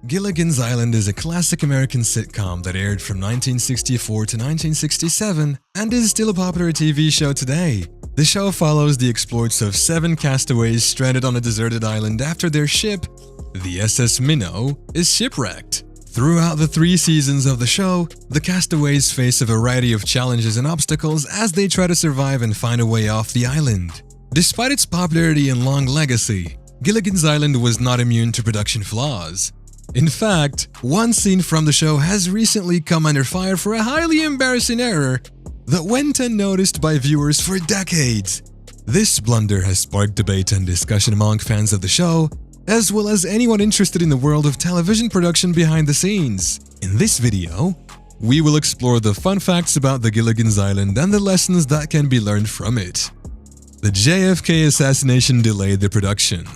Gilligan's Island is a classic American sitcom that aired from 1964 to 1967 and is still a popular TV show today. The show follows the exploits of 7 castaways stranded on a deserted island after their ship, the SS Minnow, is shipwrecked. Throughout the 3 seasons of the show, the castaways face a variety of challenges and obstacles as they try to survive and find a way off the island. Despite its popularity and long legacy, Gilligan's Island was not immune to production flaws. In fact, one scene from the show has recently come under fire for a highly embarrassing error that went unnoticed by viewers for decades. This blunder has sparked debate and discussion among fans of the show, as well as anyone interested in the world of television production behind the scenes. In this video, we will explore the fun facts about the Gilligan's Island and the lessons that can be learned from it. The JFK assassination delayed the production.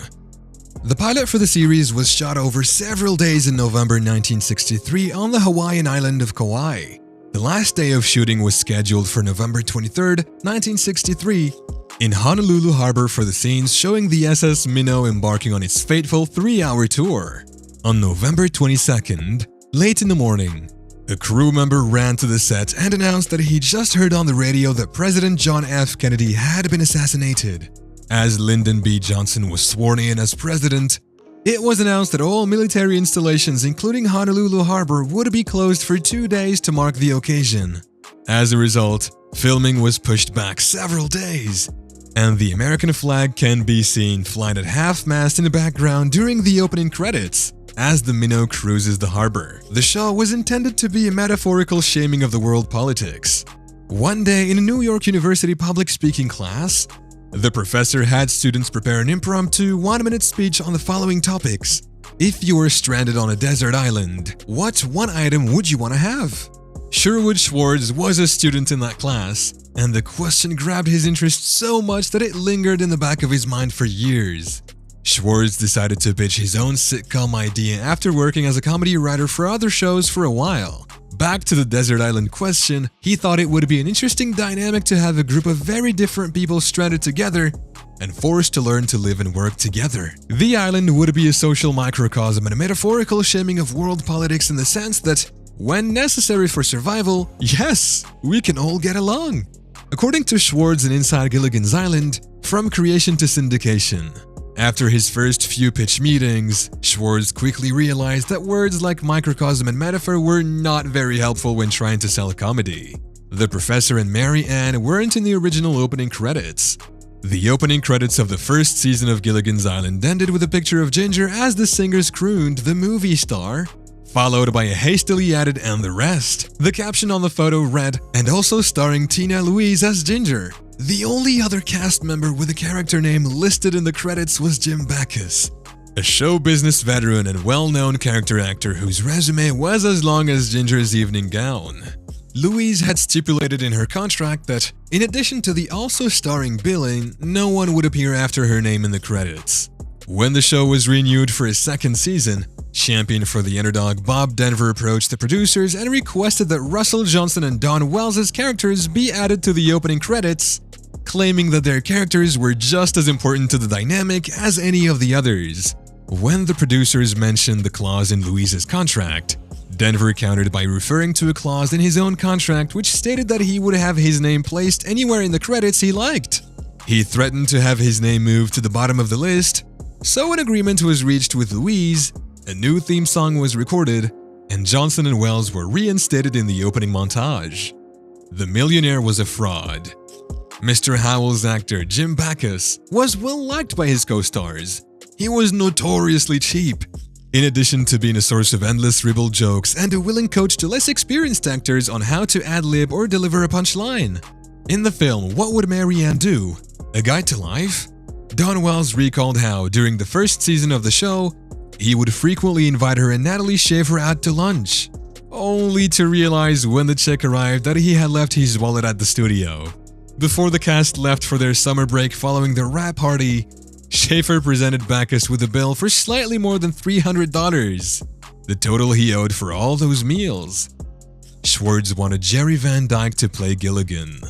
The pilot for the series was shot over several days in November 1963 on the Hawaiian island of Kauai. The last day of shooting was scheduled for November 23, 1963, in Honolulu Harbor for the scenes showing the SS Minnow embarking on its fateful 3-hour tour. On November 22nd, late in the morning, a crew member ran to the set and announced that he just heard on the radio that President John F. Kennedy had been assassinated. As Lyndon B. Johnson was sworn in as president, it was announced that all military installations, including Honolulu Harbor, would be closed for 2 days to mark the occasion. As a result, filming was pushed back several days, and the American flag can be seen flying at half-mast in the background during the opening credits as the Minnow cruises the harbor. The show was intended to be a metaphorical shaming of the world politics. One day in a New York University public speaking class, the professor had students prepare an impromptu 1-minute speech on the following topics. If you were stranded on a desert island, what one item would you want to have? Sherwood Schwartz was a student in that class, and the question grabbed his interest so much that it lingered in the back of his mind for years. Schwartz decided to pitch his own sitcom idea after working as a comedy writer for other shows for a while. Back to the desert island question, he thought it would be an interesting dynamic to have a group of very different people stranded together and forced to learn to live and work together. The island would be a social microcosm and a metaphorical shaming of world politics in the sense that, when necessary for survival, yes, we can all get along. According to Schwartz in Inside Gilligan's Island, from creation to syndication. After his first few pitch meetings, Schwartz quickly realized that words like microcosm and metaphor were not very helpful when trying to sell a comedy. The professor and Mary Ann weren't in the original opening credits. The opening credits of the first season of Gilligan's Island ended with a picture of Ginger as the singers crooned "The Movie Star," followed by a hastily added "and the rest." The caption on the photo read, "and also starring Tina Louise as Ginger." The only other cast member with a character name listed in the credits was Jim Backus, a show business veteran and well-known character actor whose resume was as long as Ginger's evening gown. Louise had stipulated in her contract that, in addition to the also starring billing, no one would appear after her name in the credits. When the show was renewed for a second season, champion for the underdog Bob Denver approached the producers and requested that Russell Johnson and Don Wells' characters be added to the opening credits, claiming that their characters were just as important to the dynamic as any of the others. When the producers mentioned the clause in Louise's contract, Denver countered by referring to a clause in his own contract which stated that he would have his name placed anywhere in the credits he liked. He threatened to have his name moved to the bottom of the list, so an agreement was reached with Louise, a new theme song was recorded, and Johnson and Wells were reinstated in the opening montage. The millionaire was a fraud. Mr. Howell's actor Jim Backus was well liked by his co-stars. He was notoriously cheap, in addition to being a source of endless ribald jokes and a willing coach to less experienced actors on how to ad-lib or deliver a punchline. In the film What Would Mary Ann Do? A Guide to Life? Don Wells recalled how, during the first season of the show, he would frequently invite her and Natalie Schafer out to lunch, only to realize when the check arrived that he had left his wallet at the studio. Before the cast left for their summer break following their wrap party, Schafer presented Backus with a bill for slightly more than $300, the total he owed for all those meals. Schwartz wanted Jerry Van Dyke to play Gilligan.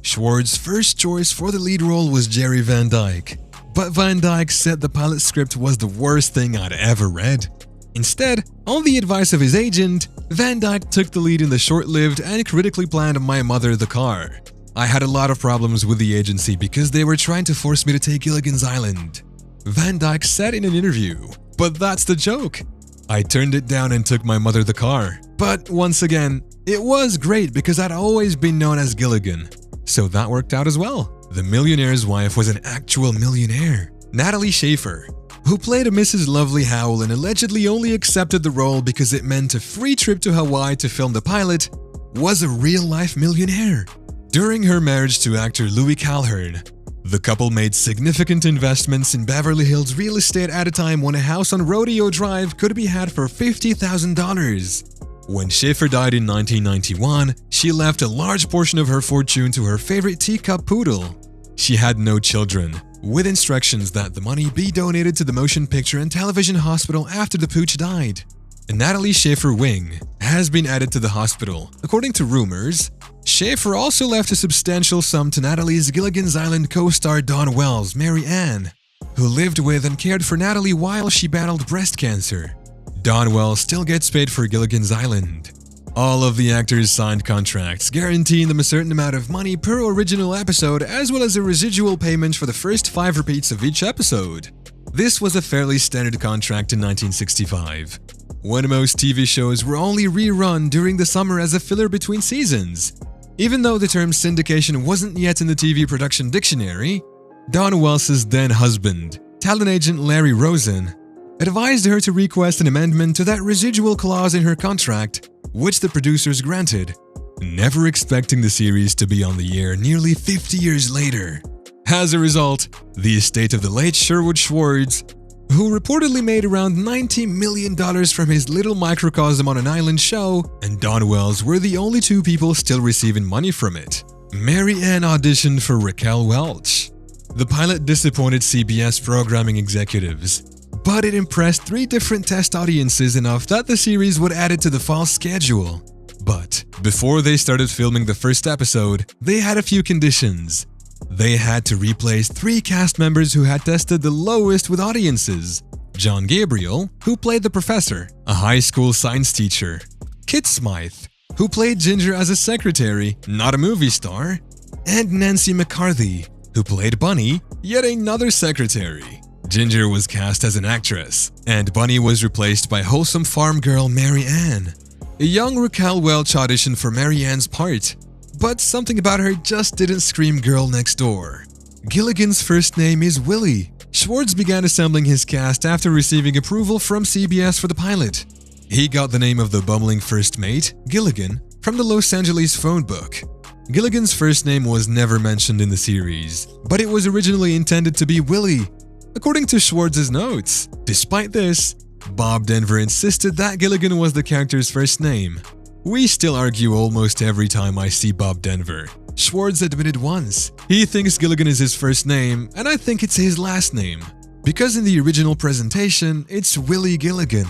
Schwartz's first choice for the lead role was Jerry Van Dyke, but Van Dyke said the pilot script was the worst thing I'd ever read. Instead, on the advice of his agent, Van Dyke took the lead in the short-lived and critically planned My Mother the Car. I had a lot of problems with the agency because they were trying to force me to take Gilligan's Island. Van Dyke said in an interview, "But that's the joke. I turned it down and took My Mother the Car. But once again, it was great because I'd always been known as Gilligan. So that worked out as well." The millionaire's wife was an actual millionaire, Natalie Schaefer, who played a Mrs. Lovely Howell and allegedly only accepted the role because it meant a free trip to Hawaii to film the pilot, was a real-life millionaire. During her marriage to actor Louis Calhern, the couple made significant investments in Beverly Hills real estate at a time when a house on Rodeo Drive could be had for $50,000. When Schaefer died in 1991, she left a large portion of her fortune to her favorite teacup poodle. She had no children, with instructions that the money be donated to the Motion Picture and Television Hospital after the pooch died. A Natalie Schaefer wing has been added to the hospital. According to rumors, Schaefer also left a substantial sum to Natalie's Gilligan's Island co-star Dawn Wells, Mary Ann, who lived with and cared for Natalie while she battled breast cancer. Dawn Wells still gets paid for Gilligan's Island. All of the actors signed contracts guaranteeing them a certain amount of money per original episode, as well as a residual payment for the first 5 repeats of each episode. This was a fairly standard contract in 1965, when most TV shows were only rerun during the summer as a filler between seasons. Even though the term syndication wasn't yet in the TV production dictionary, Dawn Wells' then husband, talent agent Larry Rosen, advised her to request an amendment to that residual clause in her contract, which the producers granted, never expecting the series to be on the air nearly 50 years later. As a result, the estate of the late Sherwood Schwartz, who reportedly made around $90 million from his Little Microcosm on an Island show, and Dawn Wells were the only two people still receiving money from it. Mary Ann auditioned for Raquel Welch. The pilot disappointed CBS programming executives, but it impressed 3 different test audiences enough that the series would add it to the fall schedule. But before they started filming the first episode, they had a few conditions. They had to replace 3 cast members who had tested the lowest with audiences: John Gabriel, who played the professor, a high school science teacher; Kit Smythe, who played Ginger as a secretary, not a movie star; and Nancy McCarthy, who played Bunny, yet another secretary. Ginger was cast as an actress, and Bunny was replaced by wholesome farm girl Mary Ann. A young Raquel Welch auditioned for Mary Ann's part, but something about her just didn't scream girl next door. Gilligan's first name is Willie. Schwartz began assembling his cast after receiving approval from CBS for the pilot. He got the name of the bumbling first mate, Gilligan, from the Los Angeles phone book. Gilligan's first name was never mentioned in the series, but it was originally intended to be Willie, according to Schwartz's notes. Despite this, Bob Denver insisted that Gilligan was the character's first name. "We still argue almost every time I see Bob Denver," Schwartz admitted once. He thinks Gilligan is his first name, and I think it's his last name, because in the original presentation, it's Willie Gilligan.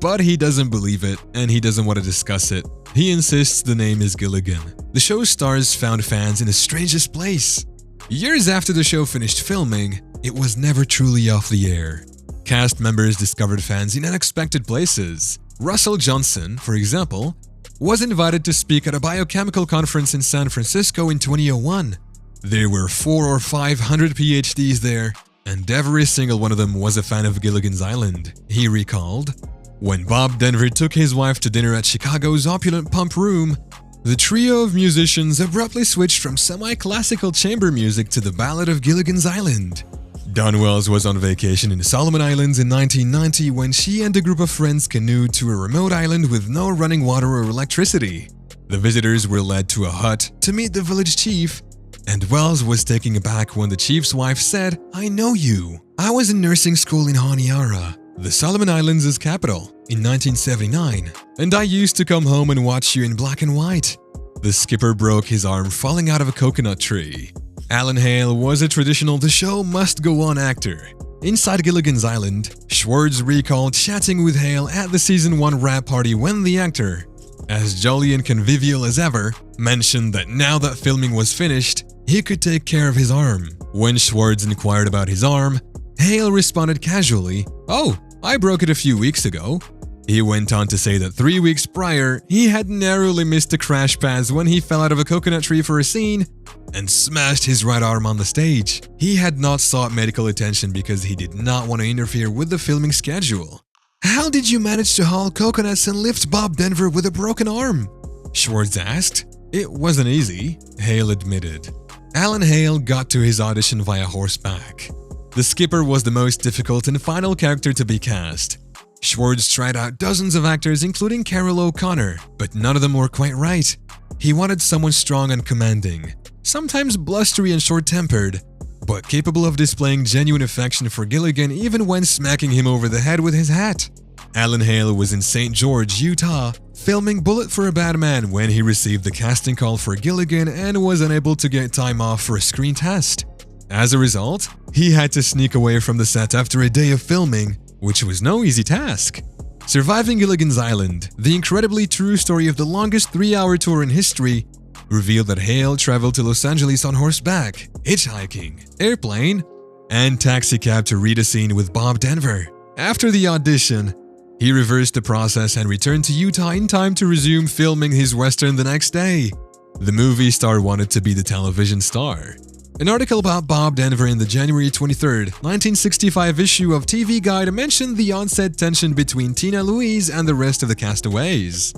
But he doesn't believe it, and he doesn't want to discuss it. He insists the name is Gilligan. The show's stars found fans in the strangest place. Years after the show finished filming, it was never truly off the air. Cast members discovered fans in unexpected places. Russell Johnson, for example, was invited to speak at a biochemical conference in San Francisco in 2001. There were 400 or 500 PhDs there, and every single one of them was a fan of Gilligan's Island, he recalled. When Bob Denver took his wife to dinner at Chicago's opulent Pump Room, the trio of musicians abruptly switched from semi-classical chamber music to the Ballad of Gilligan's Island. Dawn Wells was on vacation in the Solomon Islands in 1990 when she and a group of friends canoed to a remote island with no running water or electricity. The visitors were led to a hut to meet the village chief, and Wells was taken aback when the chief's wife said, "I know you. I was in nursing school in Honiara, the Solomon Islands' capital, in 1979, and I used to come home and watch you in black and white." The skipper broke his arm falling out of a coconut tree. Alan Hale was a traditional "the show must go on" actor. Inside Gilligan's Island, Schwartz recalled chatting with Hale at the season 1 wrap party when the actor, as jolly and convivial as ever, mentioned that now that filming was finished, he could take care of his arm. When Schwartz inquired about his arm, Hale responded casually, "Oh, I broke it a few weeks ago." He went on to say that 3 weeks prior, he had narrowly missed the crash pads when he fell out of a coconut tree for a scene and smashed his right arm on the stage. He had not sought medical attention because he did not want to interfere with the filming schedule. "How did you manage to haul coconuts and lift Bob Denver with a broken arm?" Schwartz asked. "It wasn't easy," Hale admitted. Alan Hale got to his audition via horseback. The skipper was the most difficult and final character to be cast. Schwartz tried out dozens of actors including Carol O'Connor, but none of them were quite right. He wanted someone strong and commanding, sometimes blustery and short-tempered, but capable of displaying genuine affection for Gilligan even when smacking him over the head with his hat. Alan Hale was in St. George, Utah, filming Bullet for a Bad Man when he received the casting call for Gilligan and was unable to get time off for a screen test. As a result, he had to sneak away from the set after a day of filming, which was no easy task. Surviving Gilligan's Island, the incredibly true story of the longest 3-hour tour in history, revealed that Hale traveled to Los Angeles on horseback, hitchhiking, airplane, and taxicab to read a scene with Bob Denver. After the audition, he reversed the process and returned to Utah in time to resume filming his Western the next day. The movie star wanted to be the television star. An article about Bob Denver in the January 23, 1965 issue of TV Guide mentioned the onset tension between Tina Louise and the rest of the castaways.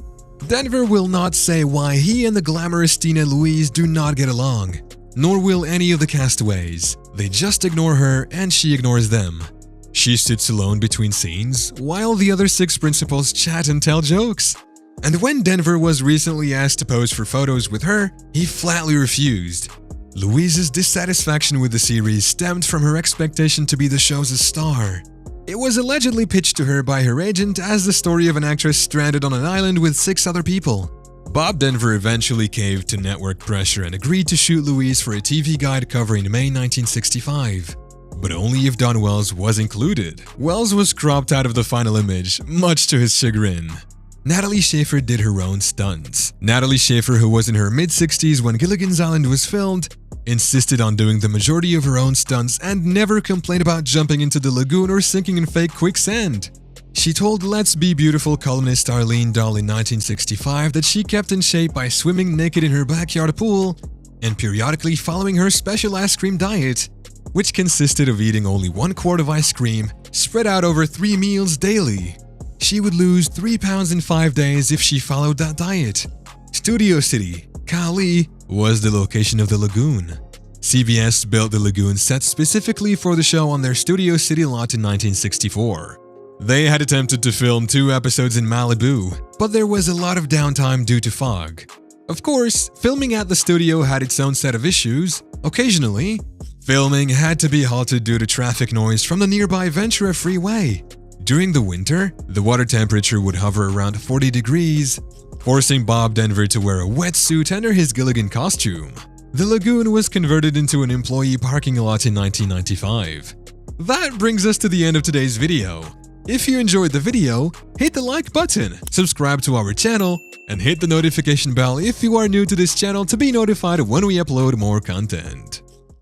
Denver will not say why he and the glamorous Tina Louise do not get along, nor will any of the castaways. They just ignore her and she ignores them. She sits alone between scenes, while the other 6 principals chat and tell jokes. And when Denver was recently asked to pose for photos with her, he flatly refused. Louise's dissatisfaction with the series stemmed from her expectation to be the show's star. It was allegedly pitched to her by her agent as the story of an actress stranded on an island with 6 other people. Bob Denver eventually caved to network pressure and agreed to shoot Louise for a TV Guide cover in May 1965. But only if Don Wells was included. Wells was cropped out of the final image, much to his chagrin. Natalie Schafer did her own stunts. Natalie Schafer, who was in her mid-60s when Gilligan's Island was filmed, insisted on doing the majority of her own stunts and never complained about jumping into the lagoon or sinking in fake quicksand. She told Let's Be Beautiful columnist Arlene Dahl in 1965 that she kept in shape by swimming naked in her backyard pool and periodically following her special ice cream diet, which consisted of eating only 1 quart of ice cream spread out over 3 meals daily. She would lose 3 pounds in 5 days if she followed that diet. Studio City, Cali, was the location of the lagoon. CBS built the lagoon set specifically for the show on their Studio City lot in 1964. They had attempted to film 2 episodes in Malibu, but there was a lot of downtime due to fog. Of course, filming at the studio had its own set of issues. Occasionally, filming had to be halted due to traffic noise from the nearby Ventura Freeway. During the winter, the water temperature would hover around 40 degrees, forcing Bob Denver to wear a wetsuit under his Gilligan costume. The lagoon was converted into an employee parking lot in 1995. That brings us to the end of today's video. If you enjoyed the video, hit the like button, subscribe to our channel, and hit the notification bell if you are new to this channel to be notified when we upload more content.